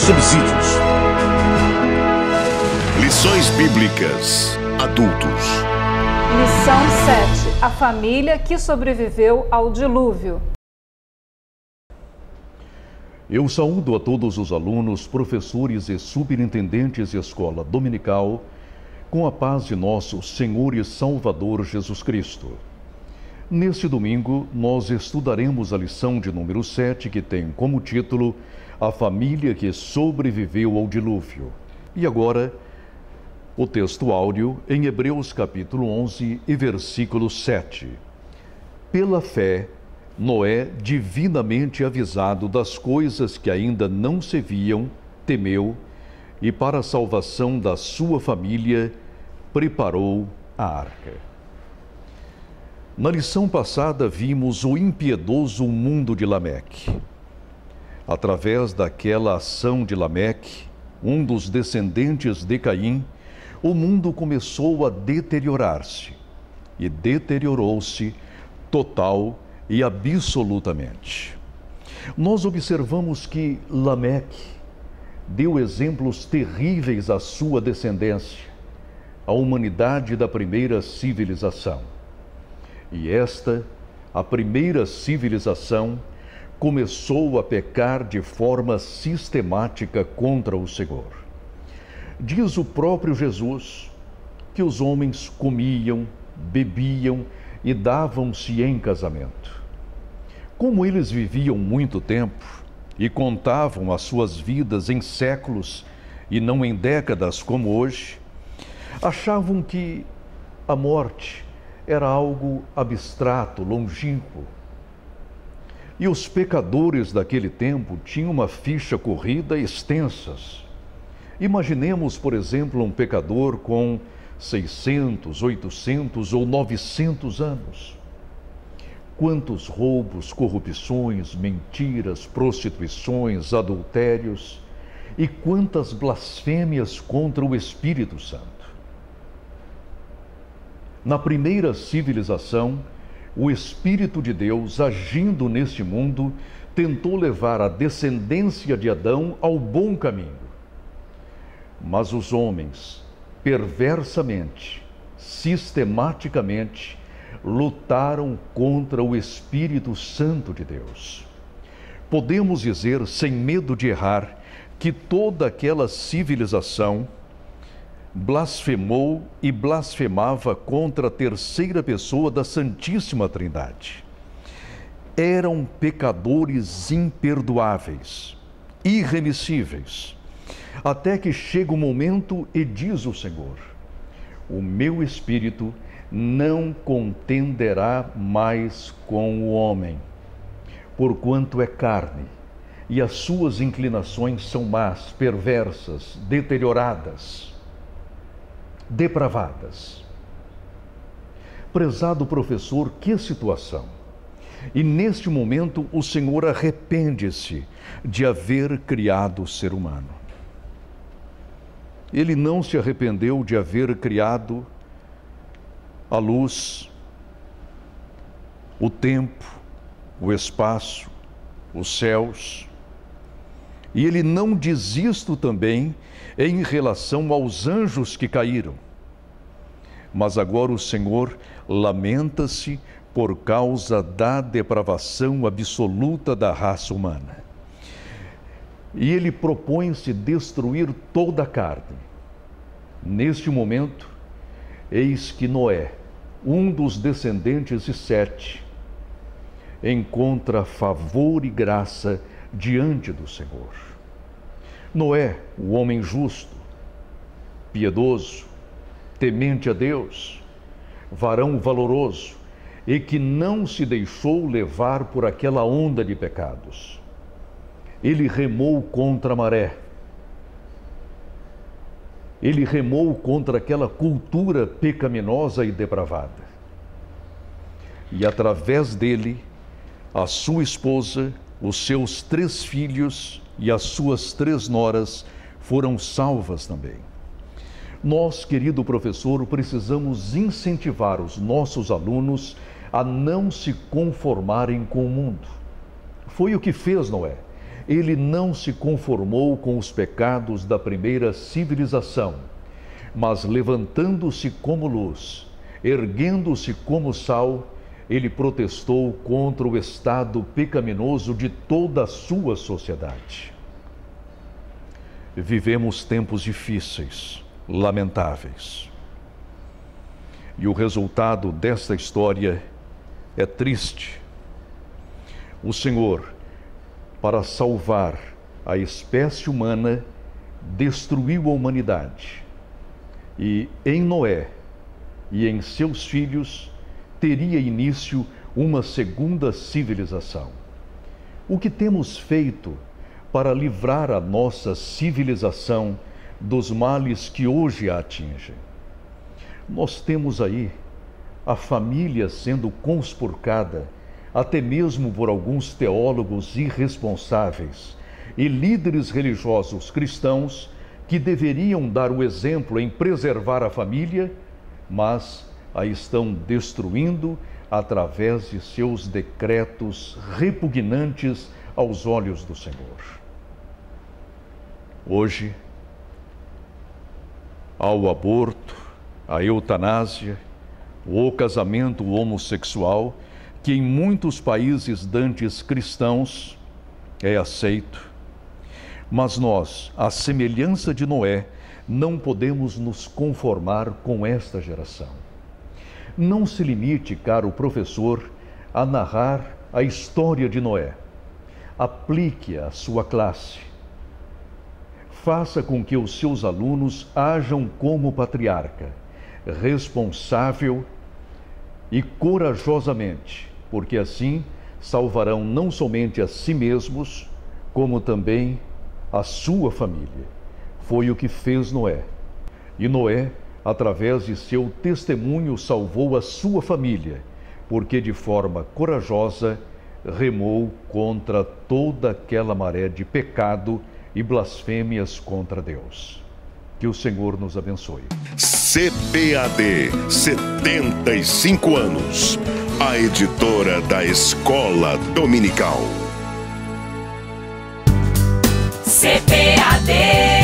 Subsídios. Lições bíblicas adultos. Lição 7. A família que sobreviveu ao dilúvio. Eu saúdo a todos os alunos, professores e superintendentes de escola dominical com a paz de nosso Senhor e Salvador Jesus Cristo. Neste domingo, nós estudaremos a lição de número 7, que tem como título A Família que Sobreviveu ao Dilúvio. E agora, o texto áudio em Hebreus capítulo 11 e versículo 7. Pela fé, Noé, divinamente avisado das coisas que ainda não se viam, temeu e para a salvação da sua família preparou a arca. Na lição passada vimos o impiedoso mundo de Lameque. Através daquela ação de Lameque, um dos descendentes de Caim, o mundo começou a deteriorar-se, e deteriorou-se total e absolutamente. Nós observamos que Lameque deu exemplos terríveis à sua descendência, à humanidade da primeira civilização. E esta, a primeira civilização, começou a pecar de forma sistemática contra o Senhor. Diz o próprio Jesus que os homens comiam, bebiam e davam-se em casamento. Como eles viviam muito tempo e contavam as suas vidas em séculos e não em décadas como hoje, achavam que a morte era algo abstrato, longínquo. E os pecadores daquele tempo tinham uma ficha corrida extensas. Imaginemos, por exemplo, um pecador com 600, 800 ou 900 anos. Quantos roubos, corrupções, mentiras, prostituições, adultérios e quantas blasfêmias contra o Espírito Santo. Na primeira civilização, o Espírito de Deus, agindo neste mundo, tentou levar a descendência de Adão ao bom caminho. Mas os homens, perversamente, sistematicamente, lutaram contra o Espírito Santo de Deus. Podemos dizer, sem medo de errar, que toda aquela civilização blasfemou e blasfemava contra a terceira pessoa da Santíssima Trindade. Eram pecadores imperdoáveis, irremissíveis, até que chega o momento e diz o Senhor: o meu Espírito não contenderá mais com o homem, porquanto é carne, e as suas inclinações são más, perversas, deterioradas, depravadas. Prezado professor, que situação! E neste momento o Senhor arrepende-se de haver criado o ser humano. Ele não se arrependeu de haver criado a luz, o tempo, o espaço, os céus. E ele não diz isto também em relação aos anjos que caíram. Mas agora o Senhor lamenta-se por causa da depravação absoluta da raça humana. E ele propõe-se destruir toda a carne. Neste momento, eis que Noé, um dos descendentes de Sete, encontra favor e graça diante do Senhor. Noé, o homem justo, piedoso, temente a Deus, varão valoroso, e que não se deixou levar por aquela onda de pecados. Ele remou contra a maré. Ele remou contra aquela cultura pecaminosa e depravada. E através dele, a sua esposa, os seus 3 filhos e as suas 3 noras foram salvas também. Nós, querido professor, precisamos incentivar os nossos alunos a não se conformarem com o mundo. Foi o que fez Noé. Ele não se conformou com os pecados da primeira civilização, mas levantando-se como luz, erguendo-se como sal, ele protestou contra o estado pecaminoso de toda a sua sociedade. Vivemos tempos difíceis, lamentáveis. E o resultado desta história é triste. O Senhor, para salvar a espécie humana, destruiu a humanidade. E em Noé e em seus filhos teria início uma segunda civilização. O que temos feito para livrar a nossa civilização dos males que hoje a atingem? Nós temos aí a família sendo conspurcada, até mesmo por alguns teólogos irresponsáveis e líderes religiosos cristãos que deveriam dar o exemplo em preservar a família, mas a estão destruindo através de seus decretos repugnantes aos olhos do Senhor. Hoje, ao aborto, à eutanásia, o casamento homossexual, que em muitos países dantes cristãos é aceito, mas nós, à semelhança de Noé, não podemos nos conformar com esta geração. Não se limite, caro professor, a narrar a história de Noé. Aplique-a à sua classe. Faça com que os seus alunos ajam como patriarca, responsável e corajosamente, porque assim salvarão não somente a si mesmos, como também a sua família. Foi o que fez Noé. E Noé, através de seu testemunho, salvou a sua família, porque de forma corajosa remou contra toda aquela maré de pecado e blasfêmias contra Deus. Que o Senhor nos abençoe. CPAD, 75 anos. A editora da Escola Dominical. CPAD.